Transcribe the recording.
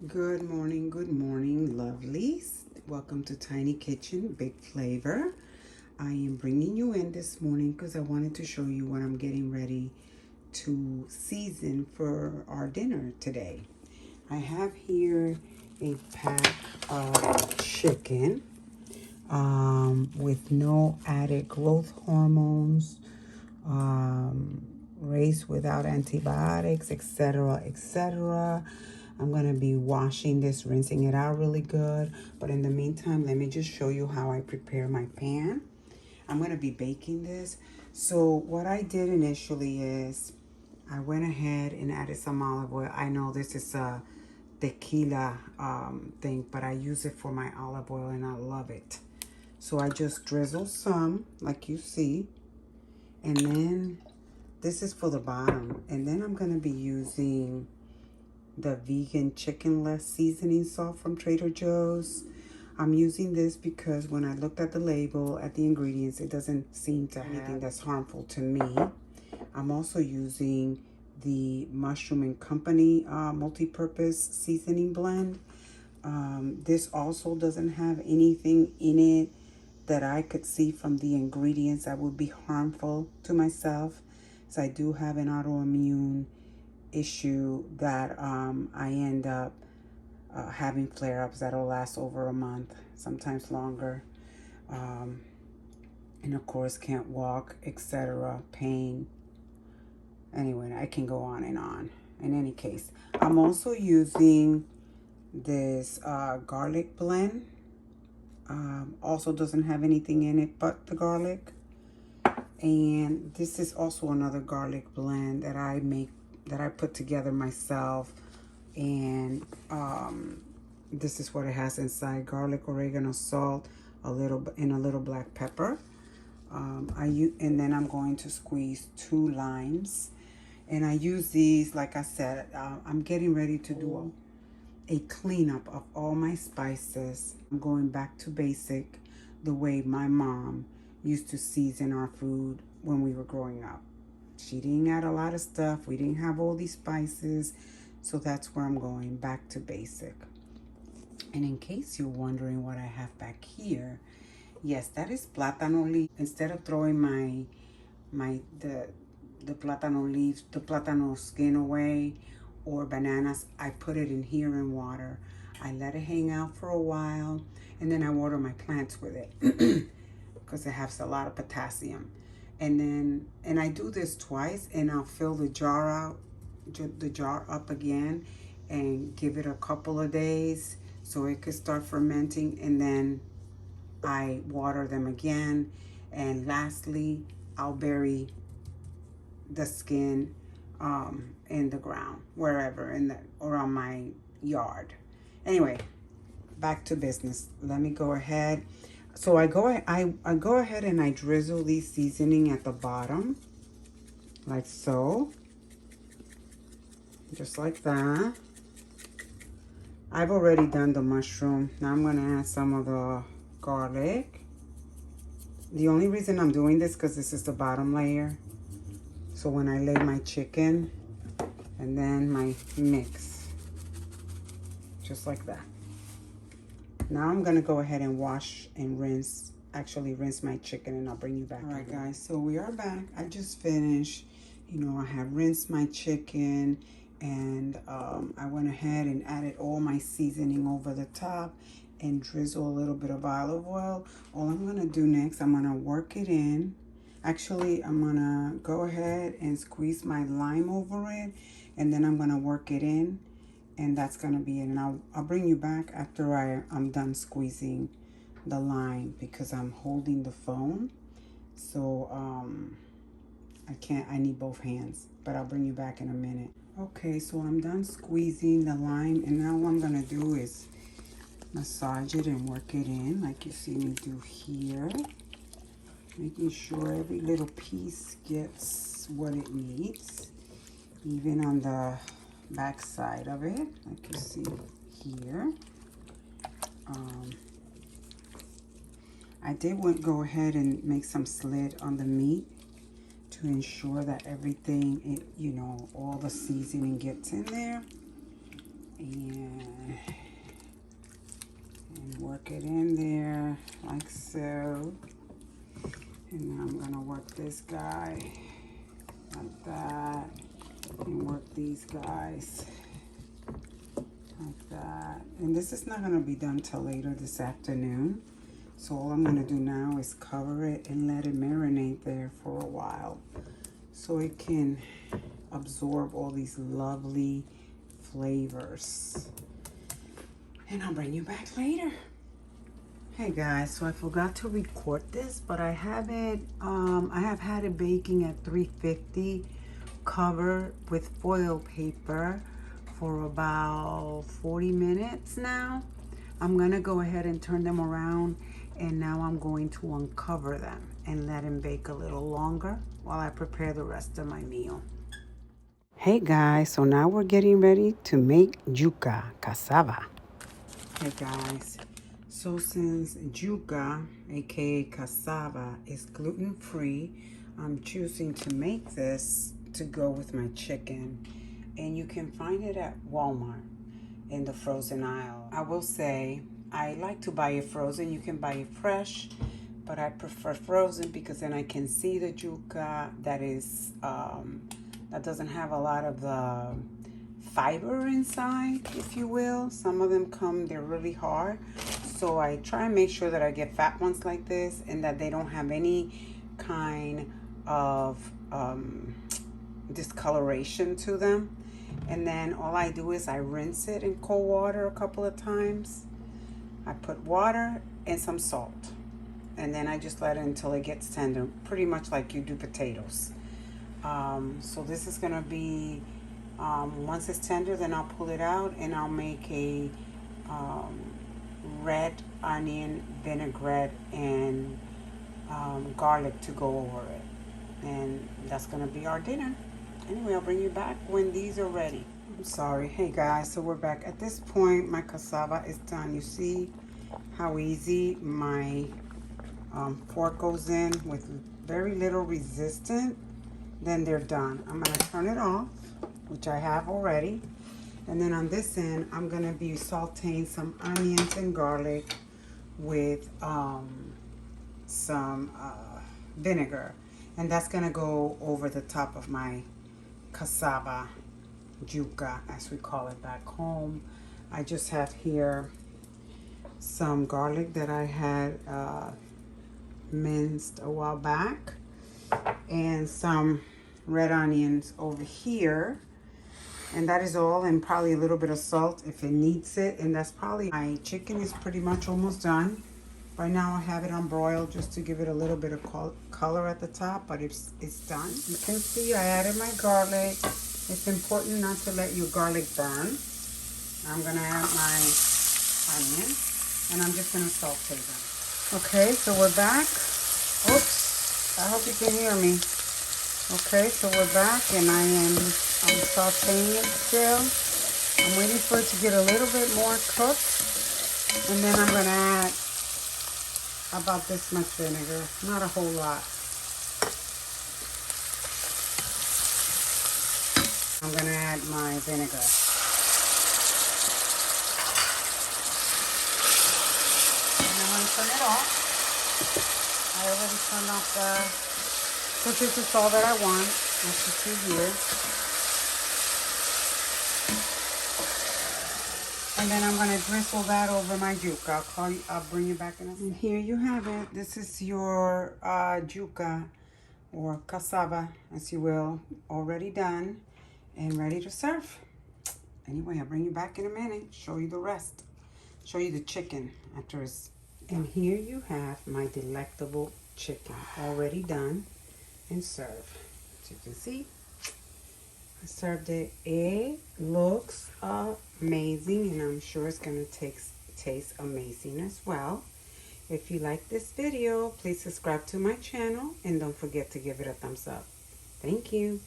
Good morning, lovelies. Welcome to Tiny Kitchen, Big Flavor. I am bringing you in this morning because I wanted to show you what I'm getting ready to season for our dinner today. I have here a pack of chicken with no added growth hormones, raised without antibiotics, etc., etc. I'm going to be washing this, rinsing it out really good. But in the meantime, let me just show you how I prepare my pan. I'm going to be baking this. So what I did initially is I went ahead and added some olive oil. I know this is a tequila thing, but I use it for my olive oil and I love it. So I just drizzle some, like you see. And then this is for the bottom. And then I'm going to be using the vegan chickenless seasoning salt from Trader Joe's. I'm using this because when I looked at the label, at the ingredients, it doesn't seem to have anything that's harmful to me. I'm also using the Mushroom and Company Multipurpose seasoning blend. This also doesn't have anything in it that I could see from the ingredients that would be harmful to myself. So I do have an autoimmune issue that I end up having flare-ups that'll last over a month, sometimes longer. And of course, can't walk, etc., pain. Anyway, I can go on and on. In any case, I'm also using this garlic blend. Also doesn't have anything in it but the garlic. And this is also another garlic blend that I put together myself. And this is what it has inside: garlic, oregano, salt, a little black pepper. And then I'm going to squeeze 2 limes. And I use these, like I said, I'm getting ready to do a cleanup of all my spices. I'm going back to basic, the way my mom used to season our food when we were growing up. She didn't add a lot of stuff. We didn't have all these spices. So that's where I'm going, back to basic. And in case you're wondering what I have back here, yes, that is plátano leaf. Instead of throwing the plátano leaves, the plátano skin away, or bananas, I put it in here in water. I let it hang out for a while, and then I water my plants with it because it has a lot of potassium. And I do this twice, and I'll fill the jar up again and give it a couple of days so it could start fermenting, and then I water them again. And lastly, I'll bury the skin in the ground, wherever, or on my yard. Anyway, back to business. Let me go ahead. So I go ahead and I drizzle these seasoning at the bottom, like so, just like that. I've already done the mushroom. Now I'm gonna add some of the garlic. The only reason I'm doing this because this is the bottom layer. So when I lay my chicken and then my mix, just like that. Now I'm gonna go ahead and wash and rinse my chicken, and I'll bring you back. All right, guys, so we are back. I just finished. I have rinsed my chicken, and I went ahead and added all my seasoning over the top and drizzle a little bit of olive oil. All I'm gonna do next, I'm gonna work it in. Actually, I'm gonna go ahead and squeeze my lime over it, and then I'm gonna work it in, and that's gonna be it. And I'll bring you back after I'm done squeezing the lime, because I'm holding the phone, so I need both hands, but I'll bring you back in a minute. Okay, so I'm done squeezing the lime, and now what I'm gonna do is massage it and work it in, like you see me do here, making sure every little piece gets what it needs, even on the back side of it, like you see here. I did go ahead and make some slit on the meat to ensure that everything, all the seasoning gets in there. and work it in there like so. And now I'm gonna work this guy like that, and work these guys like that. And this is not gonna be done till later this afternoon. So all I'm gonna do now is cover it and let it marinate there for a while so it can absorb all these lovely flavors. And I'll bring you back later. Hey guys, so I forgot to record this, but I have it, I have had it baking at 350, covered with foil paper for about 40 minutes now. I'm gonna go ahead and turn them around, and now I'm going to uncover them and let them bake a little longer while I prepare the rest of my meal. Hey guys, so now we're getting ready to make yuca, cassava. Hey guys. So since yuca, aka cassava, is gluten-free, I'm choosing to make this to go with my chicken. And you can find it at Walmart in the frozen aisle. I will say, I like to buy it frozen. You can buy it fresh, but I prefer frozen because then I can see the yuca that is, that doesn't have a lot of the fiber inside, if you will. Some of them come, they're really hard. So I try and make sure that I get fat ones like this and that they don't have any kind of discoloration to them. And then all I do is I rinse it in cold water a couple of times. I put water and some salt. And then I just let it until it gets tender, pretty much like you do potatoes. So this is gonna be, once it's tender, then I'll pull it out and I'll make a red onion vinaigrette and garlic to go over it. And that's gonna be our dinner. Anyway, I'll bring you back when these are ready. I'm sorry. Hey guys, so we're back. At this point, my cassava is done. You see how easy my fork goes in with very little resistance? Then they're done. I'm gonna turn it off, which I have already. And then on this end, I'm gonna be sauteing some onions and garlic with some vinegar. And that's gonna go over the top of my cassava yuca, as we call it back home. I just have here some garlic that I had minced a while back, and some red onions over here. And that is all, and probably a little bit of salt if it needs it. And that's probably, my chicken is pretty much almost done. Right now I have it on broil just to give it a little bit of color at the top, but it's done. You can see I added my garlic. It's important not to let your garlic burn. I'm gonna add my onion, and I'm just gonna saute them. Okay, so we're back. Oops, I hope you can hear me. Okay, so we're back, and I'm sauteing it still. I'm waiting for it to get a little bit more cooked, and then I'm gonna add about this much vinegar, not a whole lot. I'm gonna add my vinegar. And I'm gonna turn it off. I already turned off so this is all that I want, as you see here. And then I'm gonna drizzle that over my yuca. I'll bring you back in a second. And here you have it. This is your yuca, or cassava, as you will, already done and ready to serve. Anyway, I'll bring you back in a minute, show you the rest, show you the chicken after it's. And here you have my delectable chicken, already done and served. As you can see, I served it. It looks amazing, and I'm sure it's gonna taste amazing as well. If you like this video, please subscribe to my channel and don't forget to give it a thumbs up. Thank you.